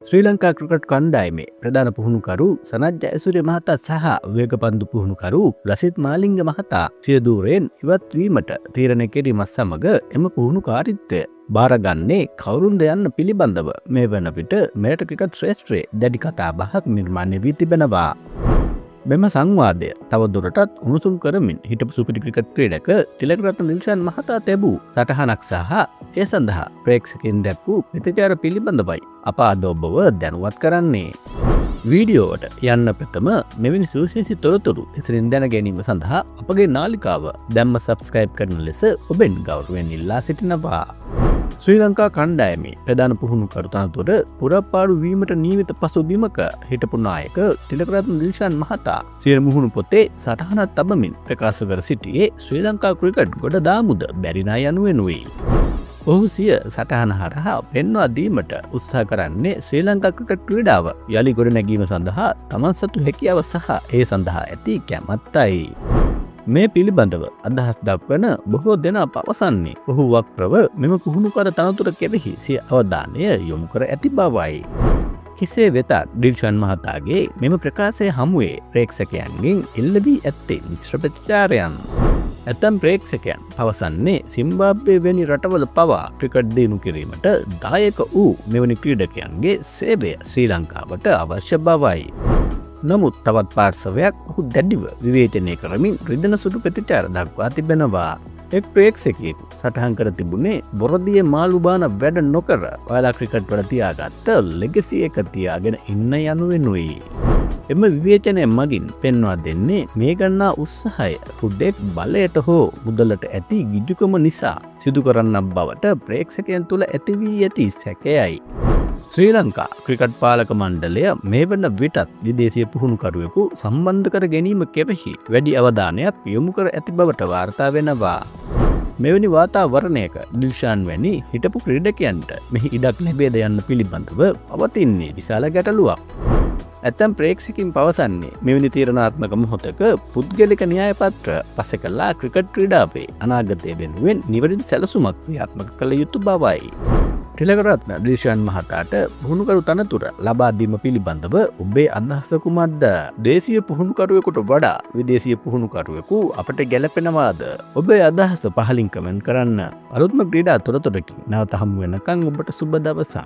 ශ්‍රී Lanka cricket කණ්ඩායමේ ප්‍රධාන පුහුණුකරු සනත් ජයසූරිය මහතා සහ වේගපන්දු පුහුණුකරු ලසිත් මාලිංග මහතා සිය ධූරයෙන් ඉවත් වීමට තීරණය කිරීමත් සමග එම පුහුණුකාරීත්වය බාරගන්නේ කවුරුන්ද යන්න පිළිබඳව මේ වන විට මෙරට ක්‍රිකට් ශ්‍රේෂ්ත්‍රයේ දැඩි කතාබහක් නිර්මාණය වී තිබෙනවා. මෙම සංවාදය තවදුරටත් උණුසුම් කරමින් හිටපු සුපිරි ක්‍රිකට් ක්‍රීඩක තිලකරත්න දිල්ෂාන් මහතා තැබූ සටහනක් සහ ඒ සඳහා ප්‍රේක්ෂකයන් දැක්වූ ප්‍රතිචාර පිළිබඳවයි අප අද ඔබව දැනුවත් කරන්නේ. වීඩියෝවට යන්න ප්‍රථම මෙවැනි සුවිශේෂී තොරතුරු එසරින් දැන ගැනීම සඳහා අපගේ නාලිකාව දැම්ම සබ්ස්ක්‍රයිබ් කරන ලෙස ඔබෙන් ගෞරවයෙන් ඉල්ලා සිටිනවා. ශ්‍රී ලංකා කණ්ඩායමේ ප්‍රධාන පුහුණුකරු තනතුර පුරපාඩු වීමට නියමිත පසුබිමක හිටපු නායක තිලකරත්න දිල්ෂාන් මහතා සිය මුහුණු පොතේ සටහනක් තබමින් ප්‍රකාශ කර සිටියේ ශ්‍රී ලංකා ක්‍රිකට් ගොඩ දාමුද බැරිනා යනුවෙනුයි. ඔහු සිය සටහන හරහා පෙන්වා දීමට උත්සාහ කරන්නේ ශ්‍රී ලංකා ක්‍රිකට් ක්‍රීඩාව යළි ගොඩනැගීම සඳහා තමන් සතු හැකියාව සහ ඒ සඳහා ඇති කැමැත්තයි. මේ පිළිබඳව අදහස් දක්වන බොහෝ දෙනා පවසන්නේ ඔහු වක්‍රව මෙම පුහුණුකර තනතුර කෙරෙහි සිය අවධානය යොමු කර ඇති බවයි. කෙසේ වෙතත් දිල්ෂාන් මහතාගේ මෙම ප්‍රකාශය හමුවේ ප්‍රේක්ෂකයන්ගෙන් එල්ල වී ඇත්තේ මිශ්‍ර ප්‍රතිචාරයන්. ඇතැම් ප්‍රේක්ෂකයන් පවසන්නේ සිම්බාබ්වේ වැනි රටවල පවා ක්‍රිකට් දියුණු කිරීමට දායක වූ මෙවැනි ක්‍රීඩකයන්ගේ සේවය ශ්‍රී ලංකාවට අවශ්‍ය බවයි. නමුත් තවත් පාර්ශවයක් ඔහු දැඩිව විවේචනය කරමින් රිදෙන සුළු ප්‍රතිචාර දක්වා තිබෙනවා. එක් ප්‍රේක්ෂකයෙකු සටහන් කර තිබුණේ බොරදියේ මාළු බාන වැඩ නොකර ඔයාලා ක්‍රිකට් වල තියාගත්ත ලෙගසි එක තියාගෙන ඉන්න යනුවෙනුයි. එම විවේචනය මගින් පෙන්වා දෙන්නේ මේ ගන්නා උත්සාහය හුදෙක් බලයට හෝ මුදලට ඇති ගිජුකම නිසා සිදු කරන්නක් බවට ප්‍රේක්ෂකයන් තුළ ඇති වී ඇති සැකයයි. ශ්‍රී ලංකා ක්‍රිකට් පාලක මණ්ඩලය මේ වන විටත් විදේශීය පුහුණුකරුවෙකු සම්බන්ධ කර ගැනීම කෙරෙහි වැඩි අවධානයක් යොමු කර ඇති බවට වාර්තා වෙනවා. මෙවැනි වාතාවරණයක දිල්ෂාන් වැනි හිටපු ක්‍රීඩකයන්ට මෙහි ඉඩක් ලැබේද යන්න පිළිබඳව පවතින්නේ විශාල ගැටලුවක්. ඇතැම් ප්‍රේක්ෂකින් පවසන්නේ මෙවැනි තීරණාත්මක මොහොතක පුද්ගලික න්‍යායපත්‍ර පස කලා ක්‍රිකට් ක්‍රීඩාවේ අනාගතය වෙනුවෙන් නිවැරදි සැලසුමක් ක්‍රියාත්මක කළ යුතු බවයි. තිලකරත්න දිල්ෂාන් මහතාට පුහුණුකරු තනතුර ලබා දීම පිළිබඳව ඔබේ අදහස කුමක්ද? දේශීය පුහුණුකරුවෙකුට වඩා විදේශීය පුහුණුකරුවෙකු අපට ගැලපෙනවාද? ඔබේ අදහස පහලින් කමෙන්ට් කරන්න. අලුත්ම ක්‍රීඩා තොරතුරකින් නැවත හමු වෙනකන් ඔබට සුබ දවසක්.